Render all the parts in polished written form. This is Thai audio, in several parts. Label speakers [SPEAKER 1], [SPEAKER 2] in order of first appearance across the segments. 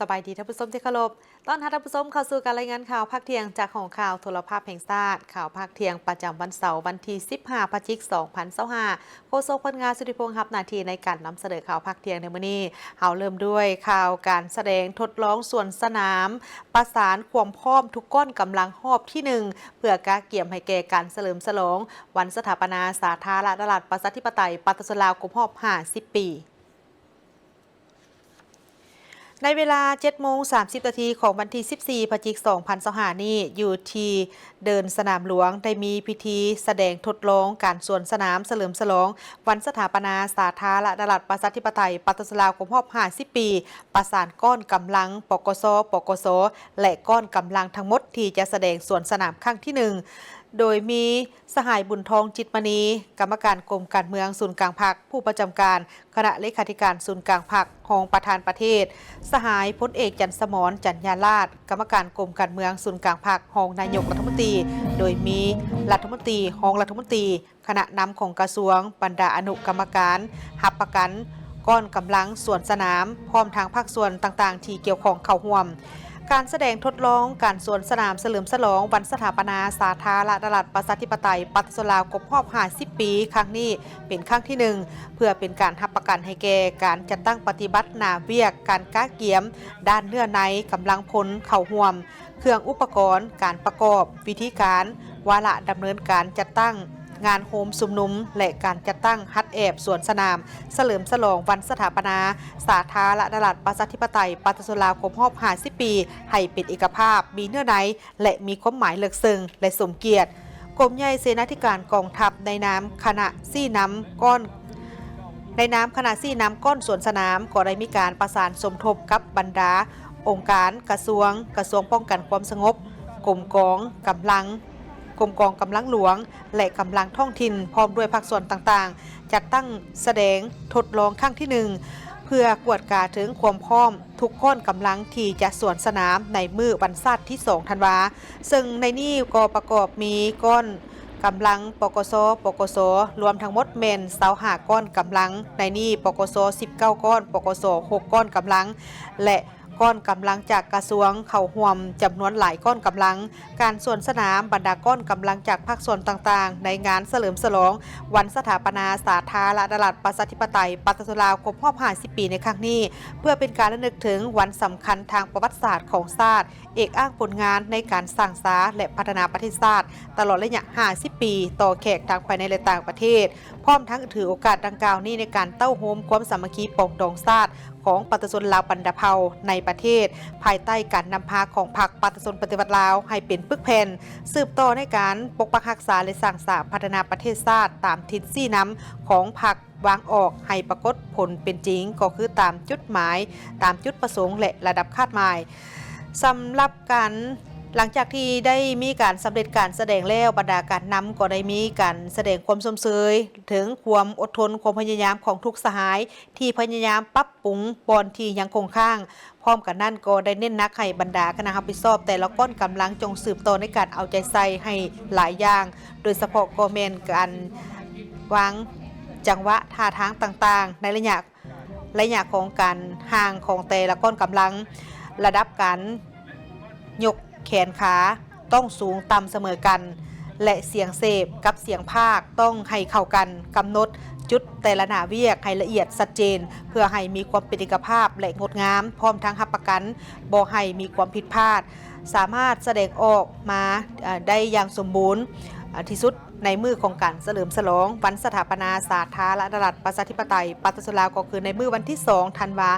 [SPEAKER 1] สบายดีท่านผู้ชมที่เคารพต้อนรับท่านผู้ชมเข้าสู่การรายงานข่าวภาคเที่ยงจากของข่าวโทรภาพแห่งชาติข่าวภาคเที่ยงประจำวันเสาร์วันที่15 พฤศจิกายน 2025โฆษกพลงานสุริพงษ์รับหน้าที่ในการนำเสนอข่าวภาคเที่ยงในมื้อนี้เฮาเริ่มด้วยข่าวการแสดงทดลองสวนสนามประสานความพร้อมทุกก้อนกำลังหอบที่ 1เพื่อกาเกี่ยมให้แก่การเฉลิมฉลองวันสถาปนาสาธารณรัฐประชาธิปไตยปัตตสลาวครบรอบ50 ปีในเวลา 7:30 นาทีของวันที่ 14 พฤศจิกายน 2025นี้อยู่ที่เดินสนามหลวงได้มีพิธีแสดงทดลองการสวนสนามเฉลิมฉลองวันสถาปนาสาธารณรัฐประชาธิปไตยปัตตสลาวครบรอบ50 ปีประสานก้อนกำลังปกสปกสและก้อนกำลังทั้งหมดที่จะแสดงสวนสนามครั้งที่ 1โดยมีสหายบุญทองจิตมณีกรรมการกรมการเมืองศูนย์กลางพรรคผู้ประจำการคณะเลขาธิการศูนย์กลางพรรครองประธานประเทศสหายพลเอกจันทร์สมรจันยาลาภกรรมการกรมการเมืองศูนย์กลางพรรครองนายกรัฐมนตรีโดยมีรัฐมนตรีรองรัฐมนตรีคณะนำของกระทรวงบรรดาอนุกรรมการหับประกันก้อนกำลังสวนสนามพร้อมทางภาคส่วนต่างๆที่เกี่ยวข้องเข้าร่วมการแสดงทดลองการสวนสนามเฉลิมฉลองวันสถาปนาสาธารณรัฐประชาธิปไตยปัตตสลาวครบรอบ50 ปีครั้งนี้เป็นครั้งที่ 1เพื่อเป็นการรับประกันให้แก่การจัดตั้งปฏิบัติหน้าเวียกการก้าเกียมด้านเนื้อในกำลังพลเข้าร่วมเครื่องอุปกรณ์การประกอบวิธีการวาระดำเนินการจัดตั้งงานโฮมสุมนุมและการจัดตั้งฮัดแอบสวนสนามเฉลิมฉลองวันสถาปนาสาธารณรัฐประชาธิปไตยปัตตสลาวครบรอบ50 ปีให้เป็นเอกภาพมีเนื้อในและมีความหมายลึกซึ้งและสมเกียรติกรมใหญ่เสนาธิการกองทัพในนามคณะซี่น้ำก้อนสวนสนามก็ได้มีการประสานสมทบกับบรรดาองค์การกระทรวงป้องกันความสงบกรมกองกำลังหลวงและกำลังท้องถิ่นพร้อมด้วยภาคส่วนต่างๆจัดตั้งแสดงทดลองครั้งที่ 1เพื่อกวดกาถึงความพร้อมทุกก้อนกำลังที่จะสวนสนามในมื้อวันศาสตร์ที่2ธันวาซึ่งในนี้ก็ประกอบมีก้อนกำลังปกสรวมทั้งหมดเมน25ก้อนกำลังในนี้ปกส19ก้อนปกส6ก้อนกำลังและก้อนกำลังจากกระทรวงเข้าร่วมจำนวนหลายก้อนกำลังการสวนสนามบรรดาก้อนกำลังจากภาคส่วนต่างๆในงานเฉลิมฉลองวันสถาปนาสาธารณรัฐประชาธิปไตยปัตตสลาวครบรอบ50 ปีในครั้งนี้เพื่อเป็นการระลึกถึงวันสำคัญทางประวัติศาสตร์ของชาติเอกอ้างผลงานในการสร้างสรรค์และพัฒนาประเทศชาติตลอดระยะ50 ปีต่อแขกทางภายในและต่างประเทศพร้อมทั้งถือโอกาสดังกล่าวนี้ในการเต้าโฮมความสามัคคีปองดองชาติของปัตตชนลาวบรรดาเผ่าในประเทศภายใต้การนำพาของพรรคปัตตชนปฏิวัติลาวให้เป็นปึกแผ่นสืบต่อในการปกปักรักษาและสร้างสรรค์พัฒนาประเทศชาติตามทิศซี่น้ำของพรรควางออกให้ปรากฏผลเป็นจริงก็คือตามจุดหมายตามจุดประสงค์และระดับคาดหมายสำหรับการหลังจากที่ได้มีการสำเร็จการแสดงแล้วบรรดาการนำก็ได้มีการแสดงความสมเสยถึงความอดทนความพยายามของทุกสหายที่พยายามปรับปรุงบอนที่ยังคงค้างพร้อมกันนั้นก็ได้เน้นนักให้บรรดาคณะรับผิดชอบแต่ละก้อนกำลังจงสืบต่อในการเอาใจใส่ให้หลายอย่างโดยเฉพาะก็แม่นการวางจังหวะท่าทางต่างๆในระยะของการห่างของแต่ละก้อนกำลังระดับการยกแขนขาต้องสูงต่ำเสมอกันและเสียงเสพกับเสียงภาคต้องให้เข้ากันกำหนดจุดแต่ละหน้าเวียกให้ละเอียดชัดเจนเพื่อให้มีความเป็นเอกภาพและงดงามพร้อมทั้งรับประกันบ่ให้มีความผิดพลาดสามารถแสดงออกมาได้อย่างสมบูรณ์ที่สุดในมือของการเฉลิมฉลองวันสถาปนาสาธารณรัฐประชาธิปไตยปัตตสลาวก็คือในมือวันที่2ธันวาค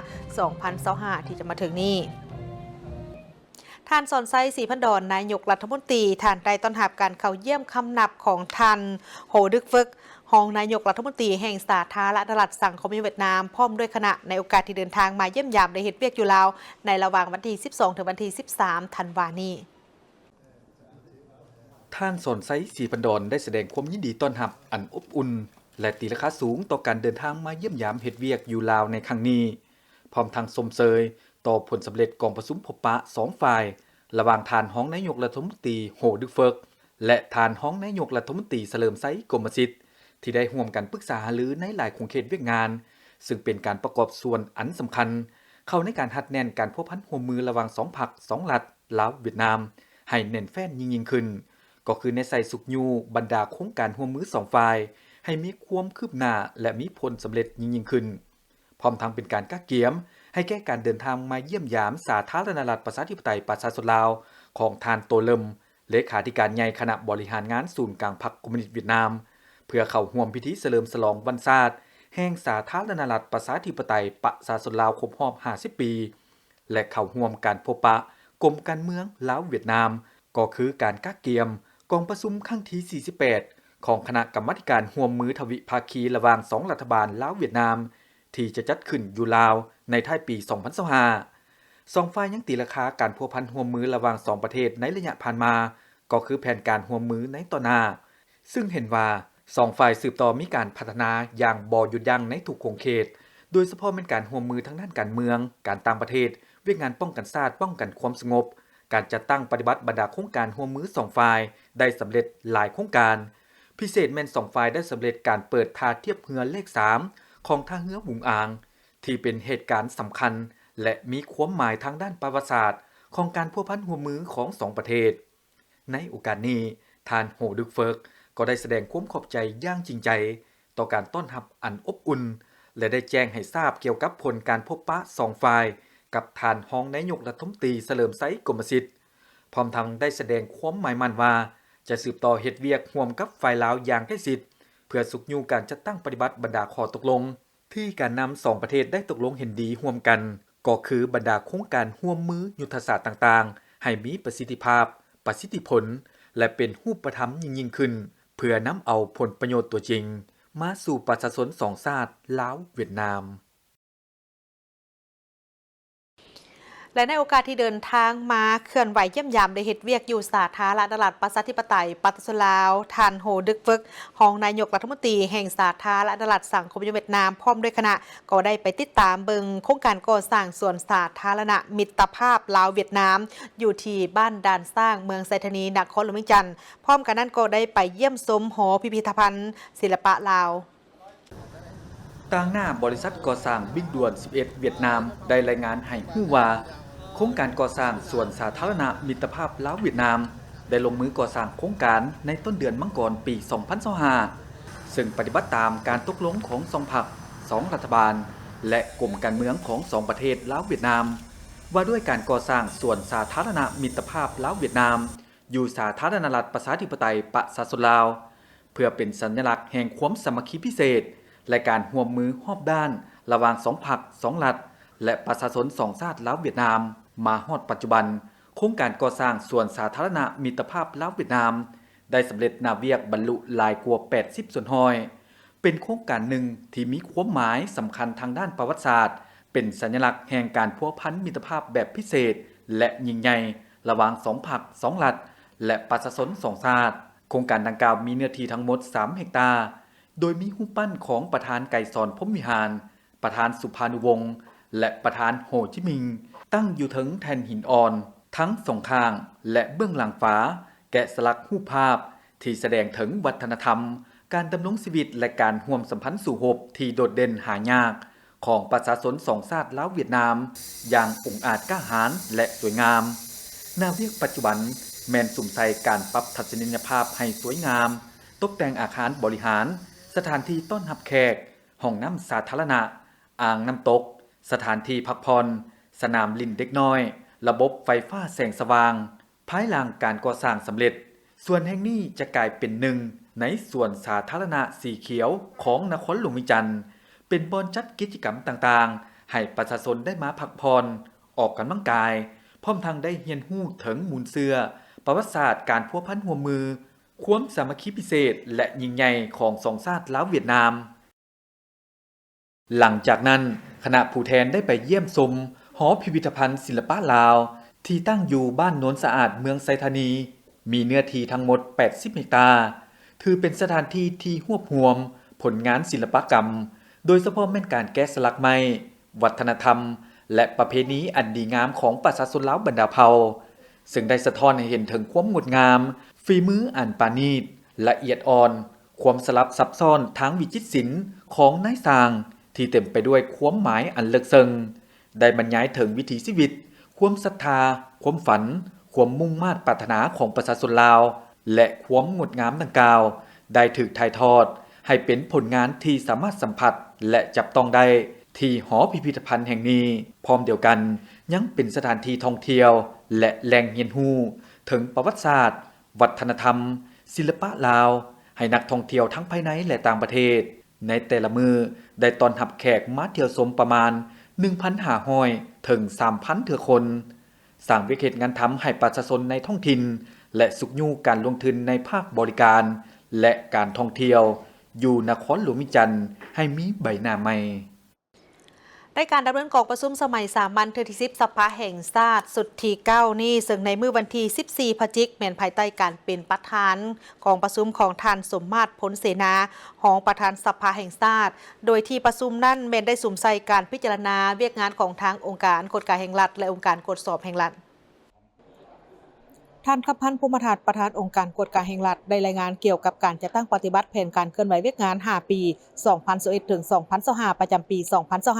[SPEAKER 1] ม2025ที่จะมาถึงนี้ท่านสอนไซศรีพันดอนนายกรัฐมนตรีท่านได้ต้อนรับการเข้าเยี่ยมคำนับของท่านโฮดึกฟึกรองนายกรัฐมนตรีแห่งสาธารณรัฐสังคมเวียดนามพร้อมด้วยคณะในโอกาสที่เดินทางมาเยี่ยมยามในเฮ็ดเวียกอยู่ลาวในระหว่างวันที่12ถึงวันที่13ธันวาคมนี้
[SPEAKER 2] ท่านสอนไซศรีพันดอนได้แสดงความยินดีต้อนรับอันอบอุ่นและตีราคาสูงต่อการเดินทางมาเยี่ยมยามเฮ็ดเวียกอยู่ลาวในครั้งนี้พร้อมทั้งสมเสยต่อผลสำเร็จกองประชุมพบปะ2ฝ่ายระหว่างทานห้องนายกรัฐมนตรีโฮดึกเฟิกและทานห้องนายกรัฐมนตรีเฉลิมไซกรมสิทธิ์ที่ได้ร่วมกันปรึกษาหารือในหลายโครงเขตเวียกงานซึ่งเป็นการประกอบส่วนอันสำคัญ เข้าในการหัดแน่นการพัวพันร่วมมือระหว่าง2พรรค2รัฐลาวเวียดนามให้แน่นแฟ้นยิ่งขึ้นก็คือในใส่สุกยูบรรดาโครงการร่วมมือ2ฝ่ายให้มีความคืบหน้าและมีผลสำเร็จยิ่งขึ้นพร้อมทั้งเป็นการกักเกียมให้แก้การเดินทางมาเยี่ยมยามสาธารณรัฐประชาธิปไตยประชาชนลาวของทานโตเลิมเลขาธิการใหญ่คณะบริหารงานศูนย์กลางพรรคคอมมิวนิสต์เวียดนามเพื่อเข้าร่วมพิธีเฉลิมฉลองวันชาติแห่งสาธารณรัฐประชาธิปไตยประชาชนลาวครบรอบ50 ปีและเข้าร่วมการพบปะกรมการเมืองลาวเวียดนามก็คือการกักเกียมกองประชุมครั้งที่48ของคณะกรรมาธิการร่วมมือทวิภาคีระหว่าง2รัฐบาลลาวเวียดนามที่จะจัดขึ้นอยู่ลาวในท้ายปี 2025 สองฝ่ายยังตีราคาการพัวพันร่วมมือระหว่าง2ประเทศในระยะผ่านมาก็คือแผนการร่วมมือในต่อหน้าซึ่งเห็นว่า2ฝ่ายสืบต่อมีการพัฒนาอย่างบ่หยุดยั้งในทุกขงเขตโดยเฉพาะเป็นการร่วมมือทางด้านการเมืองการต่างประเทศเวียกงานป้องกันชาติป้องกันความสงบการจัดตั้งปฏิบัติบรรดาโครงการร่วมมือ2ฝ่ายได้สำเร็จหลายโครงการพิเศษแม่น2ฝ่ายได้สำเร็จการเปิดท่าเทียบเรือเลข3ของท่าเรือบุงอางที่เป็นเหตุการณ์สำคัญและมีความหมายทางด้านประวัติศาสตร์ของการพัวพันร่วมมือของ2ประเทศในโอกาสนี้ท่านโฮดึกเฟิกก็ได้แสดงความขอบใจอย่างจริงใจต่อการต้อนรับอันอบอุ่นและได้แจ้งให้ทราบเกี่ยวกับผลการพบปะ2ฝ่ายกับท่านรองนายกรัฐมนตรีเฉลิมไสกมสิทธิ์พร้อมทั้งได้แสดงความหมายมั่นว่าจะสืบต่อเฮ็ดเวียกร่วมกับฝ่ายลาวอย่างใกล้ชิดเพื่อสุขอยู่การจัดตั้งปฏิบัติบรรดาข้อตกลงที่การนำ2ประเทศได้ตกลงเห็นดีร่วมกันก็คือบรรดาโครงการร่วมมือยุทธศาสตร์ต่างๆให้มีประสิทธิภาพประสิทธิผลและเป็นรูปธรรมยิ่งขึ้นเพื่อนำเอาผลประโยชน์ตัวจริงมาสู่ประชาชน2ชาติลาวเวียดนาม
[SPEAKER 1] และในโอกาสที่เดินทางมาเคลื่อนไหวเยี่ยมยามได้เฮ็ดเวียกอยู่สาธารณรัฐประชาธิปไตยประชาชนลาวท่านโฮดึกเฟิกรองนายกรัฐมนตรีแห่งสาธารณรัฐสังคมเวียดนามพร้อมด้วยคณะก็ได้ไปติดตามเบิงโครงการก่อสร้างสวนสาธารณะมิตรภาพลาวเวียดนามอยู่ที่บ้านด่านสร้างเมืองไซธานีนครหลวงเวียงจันทน์พร้อมกันนั้นก็ได้ไปเยี่ยมชมหอพิพิธภัณฑ์ศิลปะลาว
[SPEAKER 2] ต่างหน้าบริษัทก่อสร้างบิ๊กด่วน11เวียดนามได้รายงานให้ฮู้ว่าโครงการก่อสร้างสวนสาธารณะมิตรภาพลาวเวียดนามได้ลงมือก่อสร้างโครงการในต้นเดือนมังกรปี 2025 ซึ่งปฏิบัติตามการตกลงของ2พรรค2รัฐบาลและกรมการเมืองของ2ประเทศลาวเวียดนามว่าด้วยการก่อสร้างสวนสาธารณะมิตรภาพลาวเวียดนามอยู่สาธารณรัฐประชาธิปไตยประชาชนลาวเพื่อเป็นสัญลักษณ์แห่งความสามัคคีพิเศษและการร่วมมือรอบด้านระหว่าง2พรรค2รัฐและประชาชน2ชาติลาวเวียดนามมาฮอดปัจจุบันโครงการก่อสร้างสวนสาธารณะมิตรภาพลาวเวียดนามได้สำเร็จนาเวียกบรรลุหลายกว่า80ส่วนห้อยเป็นโครงการหนึ่งที่มีความหมายสำคัญทางด้านประวัติศาสตร์เป็นสัญลักษณ์แห่งการพัวพันมิตรภาพแบบพิเศษและยิ่งใหญ่ระหว่าง2พรรค2รัฐและประชาชน2ชาติโครงการดังกล่าวมีเนื้อที่ทั้งหมด3เฮกตาร์โดยมีรูปปั้นของประธานไกรสอนพรหมวิหารประธานสุภานุวงศ์และประธานโฮจิมินห์ตั้งอยู่ถึงแท่นหินอ่อนทั้งสองข้างและเบื้องหลังฝาแกะสลักรูปภาพที่แสดงถึงวัฒนธรรมการดำรงชีวิตและการร่วมสัมพันธ์สู่หบที่โดดเด่นหายากของประชาชนสองชาติลาวเวียดนามอย่างองอาจกล้าหาญและสวยงามนาเวียกปัจจุบันแมนสุ่มใส่การปรับทัศนียภาพให้สวยงามตกแต่งอาคารบริหารสถานที่ต้อนรับแขกห้องน้ำสาธารณะอ่างน้ำตกสถานที่พักผ่อนสนามลิ่นเด็กน้อยระบบไฟฟ้าแสงสว่างภายหลังการก่อสร้างสำเร็จส่วนแห่งนี้จะกลายเป็นหนึ่งในส่วนสาธารณะสีเขียวของนครหลวงเวียงจันทน์เป็นบ่อนจัดกิจกรรมต่างๆให้ประชาชนได้มาพักผ่อนออกกำลังกายพร้อมทั้งได้เรียนรู้ถึงมูลเสื่อประวัติศาสตร์การพัวพันร่วมมือความสามัคคีพิเศษและยิ่งใหญ่ของสองชาติลาวเวียดนามหลังจากนั้นคณะผู้แทนได้ไปเยี่ยมชมหอพิพิธภัณฑ์ศิลปะลาวที่ตั้งอยู่บ้านโนนสะอาดเมืองไซธานีมีเนื้อที่ทั้งหมด80เฮกตาร์ถือเป็นสถานที่ที่รวบรวมผลงานศิลปกรรมโดยเฉพาะแม่นการแกะสลักไม้วัฒนธรรมและประเพณีอันดีงามของประชาชนลาวบรรดาเผ่าซึ่งได้สะท้อนให้เห็นถึงความงดงามฝีมืออันปราณีตละเอียดอ่อนความสลับซับซ้อนทางวิจิตรศิลป์ของนายสร้างที่เต็มไปด้วยความหมายอันลึกซึ้ง ได้บรรยายถึงวิถีชีวิตความศรัทธาความฝันความมุ่งมา่ปรารถนาของประชาชนลาวและความงดงามดังกล่าวได้ถูกถ่ายทอดให้เป็นผลงานที่สามารถสัมผัสและจับต้องได้ที่หอพิพิธภัณฑ์แห่งนี้พร้อมเดียวกันยังเป็นสถานที่ท่องเที่ยวและแหล่งเรียนรู้ถึงประวัติศาสตร์วัฒนธรรมศิลปะลาวให้นักท่องเที่ยวทั้งภายในและต่างประเทศในแต่ละมือได้ต้อนรับแขกมาเที่ยวชมประมาณ 1,500 ถึง 3,000 เทื่อคนสร้างวิกฤตงานทำให้ประชาชนในท้องถิ่นและสุขยู่การลงทุนในภาคบริการและการท่องเที่ยวอยู่นครหลวงวิจันทร์ให้มีใบหน้าใหม่
[SPEAKER 1] ในการดำเนินกองประชุมสมัยสามัญเทือที่10สภาแห่งชาติสุดที่9นี้ซึ่งในมื้อวันที่14พฤศจิกายนภายใต้การเป็นประธานกองประชุมของท่านสมมาตรผลเสนารองประธานสภาแห่งชาติโดยที่ประชุมนั้นแม้นได้สุ่มใส่การพิจารณาเวียกงานของทางองค์การกฎการแห่งรัฐและองค์การกฎสอบแห่งรัฐท่านคับพันธ์ภูมิทัศน์ประธานองค์การกฎการแห่งรัฐได้รายงานเกี่ยวกับการจัดตั้งปฏิบัติแผนการเคลื่อนไหวเวียกงาน5ปี2021ถึง2025ประจำปี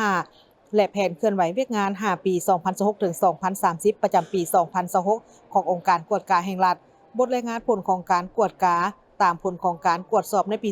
[SPEAKER 1] 2025และแผนเคลื่อนไหวเวียกงาน5ปี2026ถึง2030ประจำปี2026ขององค์การกวดการแห่งรัฐบทรายงานผลของการกวดกาตามผลของการกวดสอบในปี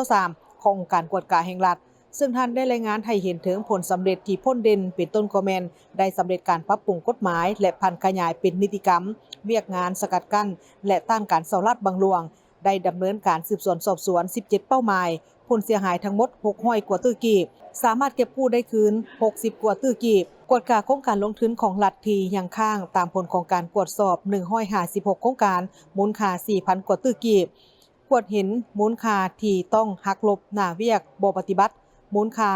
[SPEAKER 1] 2023ขององค์การกวดการแห่งรัฐซึ่งท่านได้รายงานให้เห็นถึงผลสำเร็จที่พ้นเด่นเป็นต้นก็แม่นได้สำเร็จการปรับปรุงกฎหมายและพันขยายเป็นนิติกรรมเวียกงานสกัดกั้นและต้านการเสาลัดบังหลวงได้ดำเนินการสืบสวนสอบสวน17เป้าหมายผลเสียหายทั้งหมด600กว่าตื้อกีบสามารถเก็บกู้ได้คืน60กว่าตื้อกีบกวดกาโครงการลงทุนของรัฐที่ยังค้างตามผลของการกวดสอบ156โครงการมูลค่า 4,000 กว่าตื้อกีบกวดเห็นมูลค่าที่ต้องหักลบหน้าเวียกบ่ปฏิบัติมูลค่า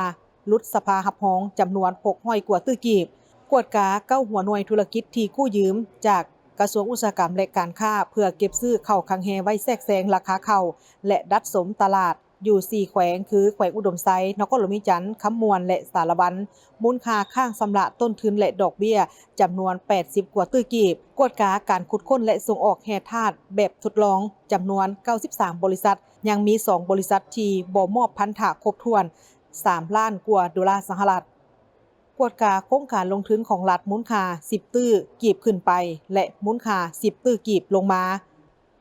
[SPEAKER 1] หลุดสภาหับห้องจำนวน600กว่าตื้อกีบกวดกา9หัวหน่วยธุรกิจที่กู้ยืมจากกระทรวงอุตสาหกรรมและการค้าเพื่อเก็บซื้อข้าวคังแฮไว้แทรกแซงราคาข้าวและดัดสมตลาดอยู่4แขวงคือแขวงอุดมไซนครหลวงวิจันทร์คำมวนและสารวันมูลค่าข้างชำระต้นทุนและดอกเบี้ยจำนวน80กว่าตื้อกีบกวดกาการขุดค้นและส่งออกแร่ธาตุแบบทดลองจำนวน93บริษัทยังมี2บริษัทที่บ่มอบพันธะครบถ้วน3ล้านกว่าดอลลาร์สหรัฐกวดกาโครงการลงทุนของรัฐมูลค่า10ตื้อกีบขึ้นไปและมูลค่า10ตื้อกีบลงมา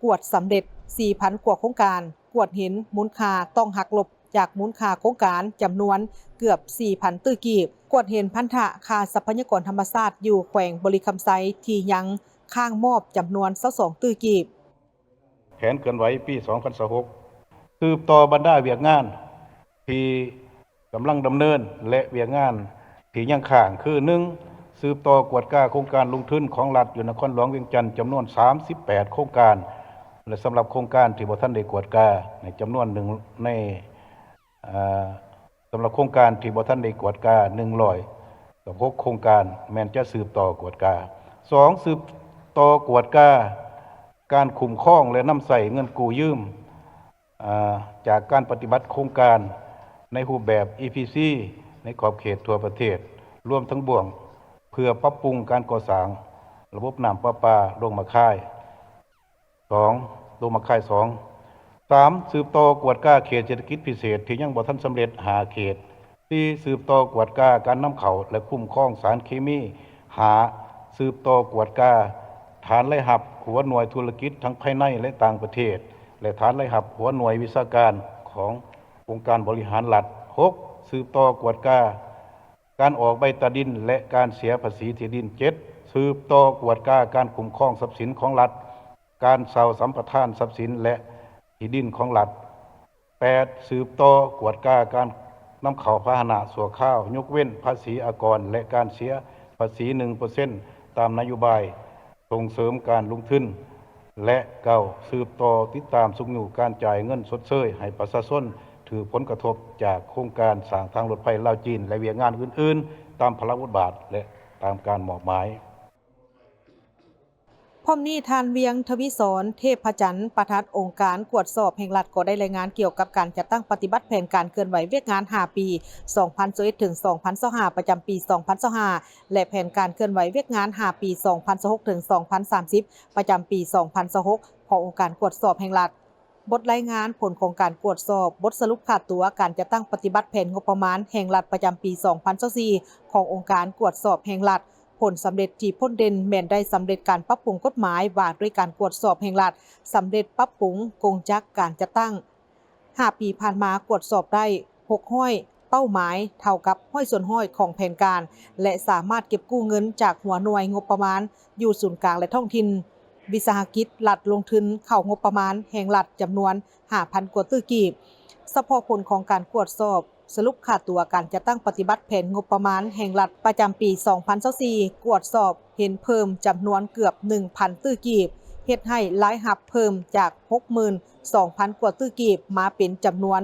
[SPEAKER 1] กวดสำเร็จ 4,000 กว่าโครงการกวดเห็นมูลค่าต้องหักลบจากมูลค่าโครงการจำนวนเกือบ 4,000 ตื้อกีบกวดเห็นพันธะค่าทรัพยากรธรรมชาติอยู่แขวงบริคำไซที่ยังค้างมอบจำนวน22ตื้อกีบ
[SPEAKER 3] แผนเคลื่อนไหวปี2026สืบต่อบรรดาเวียกงานที่กำลังดำเนินและเวียกงานที่ยังค้างคือ 1. สืบต่อกวดกาโครงการลงทุนของรัฐอยู่นครหลวงเวียงจันทร์จำนวน38โครงการและสำหรับโครงการที่บ่ทันได้กวดกาในจำนวนหนึ่งในสำหรับโครงการที่บ่ทันได้กวดกา106โครงการแม้นจะสืบต่อกวดกา 2. สืบต่อกวดกาการคุ้มครองและนำใส่เงินกู้ยืมจากการปฏิบัติโครงการในรูปแบบ EPC ในขอบเขตทั่วประเทศรวมทั้งบ่วงเพื่อปรับปรุงการก่อสร้างระบบน้ำประปาโรงมะข่าย 2. โรงมะข่าย 2. 3. สืบต่อกวดกาเขตเศรษฐกิจพิเศษที่ยังบ่ทันสำเร็จ5เขต 4. สืบต่อกวดกาการนำเข้าและคุ้มครองสารเคมีสืบต่อกวดกาฐานรายรับหัวหน่วยธุรกิจทั้งภายในและต่างประเทศและฐานรายรับหัวหน่วยวิชาการขององค์การบริหารรัฐ 6. สืบต่อกวดกาการออกใบตาดินและการเสียภาษีที่ดิน 7. สืบต่อกวดกาการคุ้มครองทรัพย์สินของรัฐการเช่าสัมปทานทรัพย์สินและที่ดินของรัฐ 8. สืบต่อกวดกาการนำเข้าพาหนะชั่วคราวยกเว้นภาษีอากรและการเสียภาษี 1% ตามนโยบายส่งเสริมการลงทุนและ9สืบต่อติดตามสุขอยู่การจ่ายเงินชดเชยให้ประชาชนถือผลกระทบจากโครงการสร้างทางรถไฟลาวจีนและเวียกงานอื่นๆตามพระบทบาทและตามการมอบหมาย
[SPEAKER 1] พร้อมนี้ท่านเวียงทวิศรเทพจันทร์ประธานองค์การกวดสอบแห่งรัฐก็ได้รายงานเกี่ยวกับการจัดตั้งปฏิบัติแผนการเคลื่อนไหวเวียกงาน5ปี2021ถึง2025ประจำปี2025และแผนการเคลื่อนไหวเวียกงาน5ปี2026ถึง2030ประจำปี2026ขององค์การกวดสอบแห่งรัฐ บทรายงานผลของการตรวจสอบบทสรุปค่าตัวการจัดตั้งปฏิบัติแผนงบประมาณแห่งรัฐประจำปี 2024 ขององค์การตรวจสอบแห่งรัฐผลสำเร็จที่พ้นเด่นแม่นได้สำเร็จการปรับปรุงกฎหมายว่าด้วยการตรวจสอบแห่งรัฐสำเร็จปรับปรุงกงจักการจัดตั้ง5 ปีผ่านมาตรวจสอบได้6ห้อยเป้าหมายเท่ากับห้อยส่วนห้อยของแผนการและสามารถเก็บกู้เงินจากหัวหน่วยงบประมาณอยู่ศูนย์กลางและท้องถิ่นวิสาหกิจรัฐลงทุนเข้างบประมาณแห่งรัฐจำนวน 5,000 กว่าตื้อกีบเฉพาะผลของการตรวจสอบสรุปค่าตัวการจัดตั้งปฏิบัติแผนงบประมาณแห่งรัฐประจำปี 2024 ตรวจสอบเห็นเพิ่มจำนวนเกือบ 1,000 ตื้อกีบเฮ็ดให้รายรับเพิ่มจาก 62,000 กว่าตื้อกีบมาเป็นจำนวน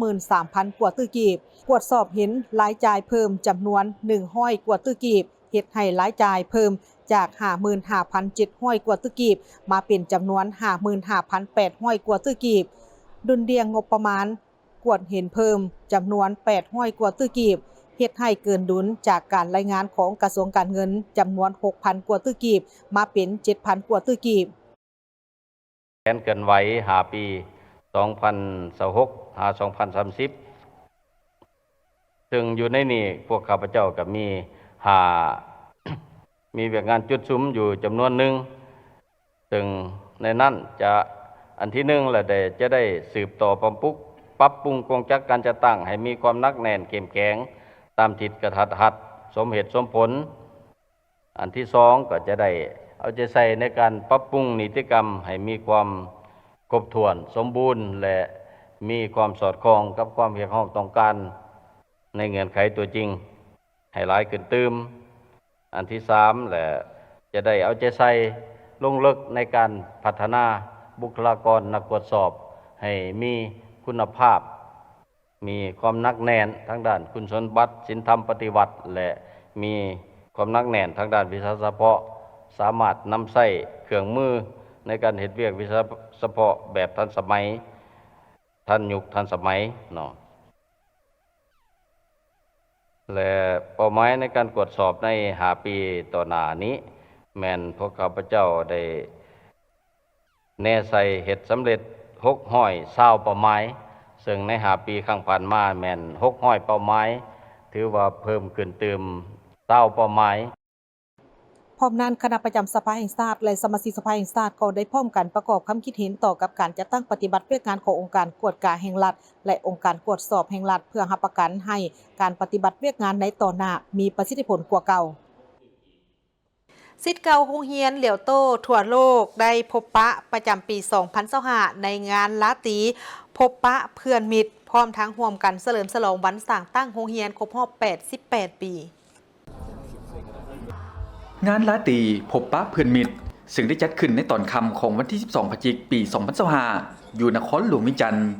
[SPEAKER 1] 63,000 กว่าตื้อกีบตรวจสอบเห็นรายจ่ายเพิ่มจำนวน100 กว่าตื้อกีบเฮ็ดให้รายจ่ายเพิ่มจาก 55,700 กว่าตื้อกีบมาเป็นจำนวน 55,800 กว่าตื้อกีบดุลเดียงงบประมาณกวดเห็นเพิ่มจำนวน800 กว่าตื้อกีบเฮ็ดให้เกินดุลจากการรายงานของกระทรวงการเงินจำนวน 6,000 กว่าตื้อกีบมาเป็น 7,000 กว่าตื้อกีบ
[SPEAKER 4] แผนเกินไหว5 ปี 2026 2030 ซึ่งอยู่ในนี้พวกข้าพเจ้าก็มีมีเวียกงานจุดซุ้มอยู่จำนวนหนึ่งซึ่งในนั้นจะอันที่หนึ่งแหละจะได้สืบต่อปรับปรุงกงจักการจัดตั้งให้มีความหนักแน่นเข้มแข็งตามทิศกระทัดรัดสมเหตุสมผลอันที่สองก็จะได้เอาใจใส่ในการปรับปรุงนิติกรรมให้มีความครบถ้วนสมบูรณ์และมีความสอดคล้องกับความเรียกร้องต้องการในเงื่อนไขตัวจริงให้หลายขึ้นตืมอันที่สามแหละจะได้เอาใจใส่ลงลึกในการพัฒนาบุคลากรนักตรวจสอบให้มีคุณภาพมีความหนักแน่นทางด้านคุณสมบัติศีลธรรมปฏิบัติและมีความหนักแน่นทางด้านวิชาเฉพาะสามารถนำใช้เครื่องมือในการเฮ็ดเวียกวิชาเฉพาะแบบทันสมัยทันยุคทันสมัยเนาะและเป้าหมายในการตรวจสอบใน5 ปีต่อหน้านี้แม่นพวกข้าพเจ้าได้แน่ใส่เฮ็ดสำเร็จ620เป้าหมายซึ่งใน5 ปีข้างผ่านมาแม่น600เป้าหมายถือว่าเพิ่มขึ้นเติม20เป้าหมาย
[SPEAKER 1] พร้อมนั้นคณะประจำสภาแห่งชาติและสมาชิกสภาแห่งชาติก็ได้พร้อมกันประกอบความคิดเห็นต่อกับการจัดตั้งปฏิบัติเพื่องานขององค์การกวดกาแห่งรัฐและองค์การตรวจสอบแห่งรัฐเพื่อรับประกันให้การปฏิบัติเวียกงานในต่อหน้ามีประสิทธิผลกว่าเก่าศิษย์เก่าโรงเรียนเหลียวโต้ทั่วโลกได้พบปะประจำปี 2025 ในงานลาตรีพบปะเพื่อนมิตรพร้อมทั้งร่วมกันเฉลิมฉลองวันสร้างตั้งโรงเรียนครบรอบ 88 ปี
[SPEAKER 2] งานลาตรีพบปะเพื่อนมิตรซึ่งได้จัดขึ้นในตอนค่ำของวันที่ 12 พฤศจิกายน ปี 2025 อยู่นครหลวงวิจันทร์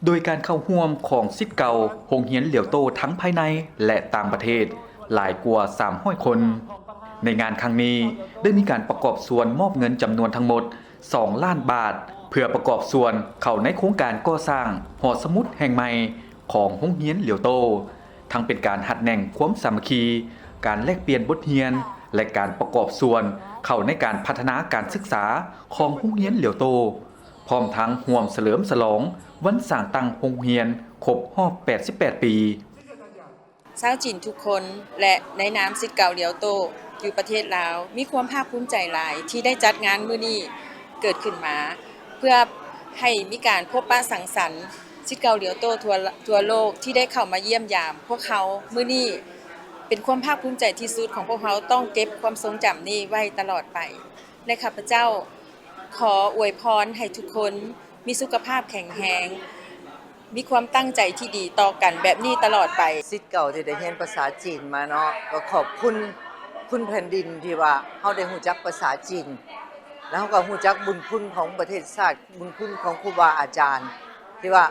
[SPEAKER 2] โดยการเข้าร่วมของศิษย์เก่าโรงเรียนเหลียวโต้ทั้งภายในและต่างประเทศหลายกว่า 300 คนในงานครั้งนี้ได้มีการประกอบส่วนมอบเงินจำนวนทั้งหมด 2 ล้านบาทเพื่อประกอบส่วนเข้าในโครงการก่อสร้างหอสมุดแห่งใหม่ของโรงเรียนเหลียวโต้ทั้งเป็นการหัดแหน่งความสามัคคีการแลกเปลี่ยนบทเรียนและการประกอบส่วนเข้าในการพัฒนาการศึกษาของโรงเรียนเหลียวโตพร้อมทั้งร่วมเฉลิมฉลองวันสร้างตั้งโรงเรียนครบรอบ 88 ปี
[SPEAKER 5] ชาวจีนทุกคนและในนามศิษย์เก่าเหลียวโตอยู่ประเทศลาวมีความภาคภูมิใจหลายที่ได้จัดงานมื้อนี้เกิดขึ้นมาเพื่อให้มีการพบปะสังสรรค์ศิษย์เก่าเหลียวโตทั่วโลกที่ได้เข้ามาเยี่ยมยามพวกเขามื้อนี้เป็นความภาคภูมิใจที่สุดของพวกเขาต้องเก็บความทรงจำนี้ไว้ตลอดไปและข้าพเจ้าขออวยพรให้ทุกคนมีสุขภาพแข็งแรงมีความตั้งใจที่ดีต่อกันแบบนี้ตลอดไป
[SPEAKER 6] ศิษย์เก่าที่ได้เรียนภาษาจีนมาเนาะก็ขอบคุณแผ่นดินที่ว่าเฮาได้รู้จักภาษาจีนแล้วเฮาก็รู้จักบุญคุณของประเทศชาติบุญคุณของครูบาอาจารย์ที่ว่า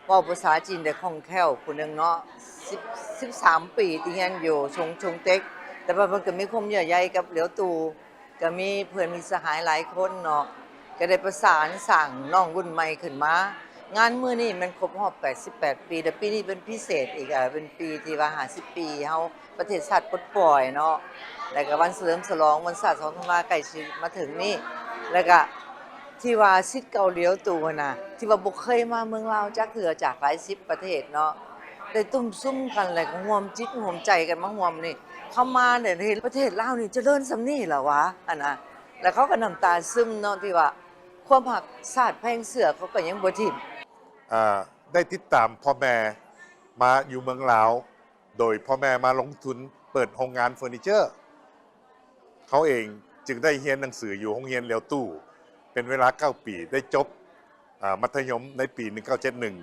[SPEAKER 6] เว้าภาษาจีนได้คล่องแคล่วผู้นึงเนาะ13 ปีที่เรียนอยู่ชงเต็กแต่ว่ามันก็มีความเยื่อใยกับเหลียวตูก็มีเพื่อนมีสหายหลายคนเนาะก็ได้ประสานสร้างน้องรุ่นใหม่ขึ้นมางานมื้อนี้มันครบรอบ88 ปีแต่ปีนี้เป็นพิเศษอีกเป็นปีที่ว่า50 ปีเฮาประเทศชาติปลดปล่อยเนาะแล้วก็วันเฉลิมฉลองวันศาสตร์2 ธันวาคมใกล้สิมาถึงนี่แล้วก็ ที่ว่าศิษย์เก่าเหลียวตู่น่ะที่ว่าบ่เคยมาเมืองลาวจักเทื่อจากหลาย10ประเทศเนาะได้ตุ้มซุ่มกันแล้วก็ร่วมจิตร่วมใจกันมาร่วมนี่เข้ามาเนี่ยเห็นประเทศลาวนี่เจริญส่ำนี้เหรอวะอันน่ะแล้วเขาก็น้ำตาซึมเนาะที่ว่าความรักชาติแพงเสือเขาก็ยังบ่ทิ่ม
[SPEAKER 7] ได้ติดตามพ่อแม่มาอยู่เมืองลาว โดยพ่อแม่มาลงทุนเปิดโรงงานเฟอร์นิเจอร์ เขาเองจึงได้เรียนหนังสืออยู่โรงเรียนเหลียวตู้ เป็นเวลา 9 ปีได้จบมัธยมในปี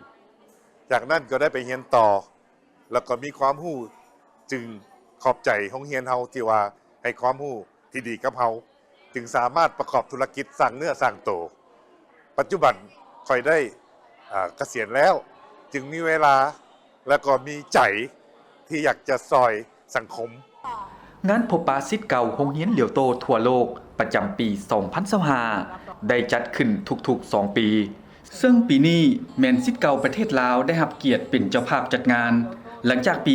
[SPEAKER 7] 1971 จากนั้นก็ได้ไปเรียนต่อ แล้วก็มีความรู้จึงขอบใจโรงเรียนเฮาที่ว่าให้ความรู้ที่ดีกับเฮาจึงสามารถประกอบธุรกิจสร้างเนื้อสร้างตัวปัจจุบันค่อยได้เกษียณแล้วจึงมีเวลาแล้วก็มีใจที่อยากจะซอยสังคม
[SPEAKER 2] งานพบปะศิษย์เก่าโรงเรียนเหลียวโตทั่วโลกประจำปี 2025 ได้จัดขึ้นทุกๆ 2 ปี ซึ่งปีนี้แม่นศิษย์เก่าประเทศลาวได้รับเกียรติเป็นเจ้าภาพจัดงาน หลังจากปี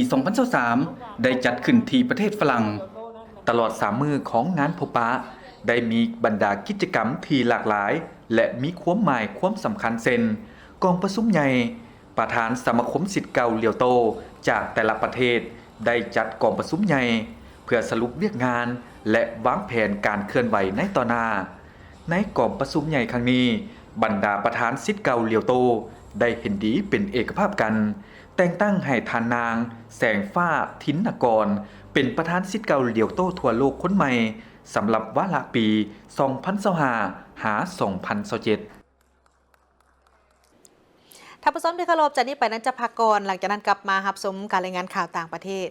[SPEAKER 2] 2023 ได้จัดขึ้นที่ประเทศฝรั่งตลอด 3 มื้อของงานพบปะได้มีบรรดากิจกรรมที่หลากหลาย และมีความหมายความสำคัญเช่นกองประชุมใหญ่ประธานสมาคมศิษย์เก่าเหลียวโตจากแต่ละประเทศได้จัดกองประชุมใหญ่เพื่อสรุปเรียกงานและวางแผนการเคลื่อนไหวในต่อหน้าในกองประชุมใหญ่ครั้งนี้บรรดาประธานศิษย์เก่าเหลียวโตได้เห็นดีเป็นเอกภาพกันแต่งตั้งให้ทานนางแสงฟ้าทินนกรเป็นประธานศิษย์เก่าเหลียวโตทั่วโลกคนใหม่สำหรับวาระปี 2025 หา 2027
[SPEAKER 1] ท่านผู้ชมที่เคารพจากนี้ไปนั้นจะพักก่อนหลังจากนั้นกลับมารับชมการรายงานข่าวต่างประเทศ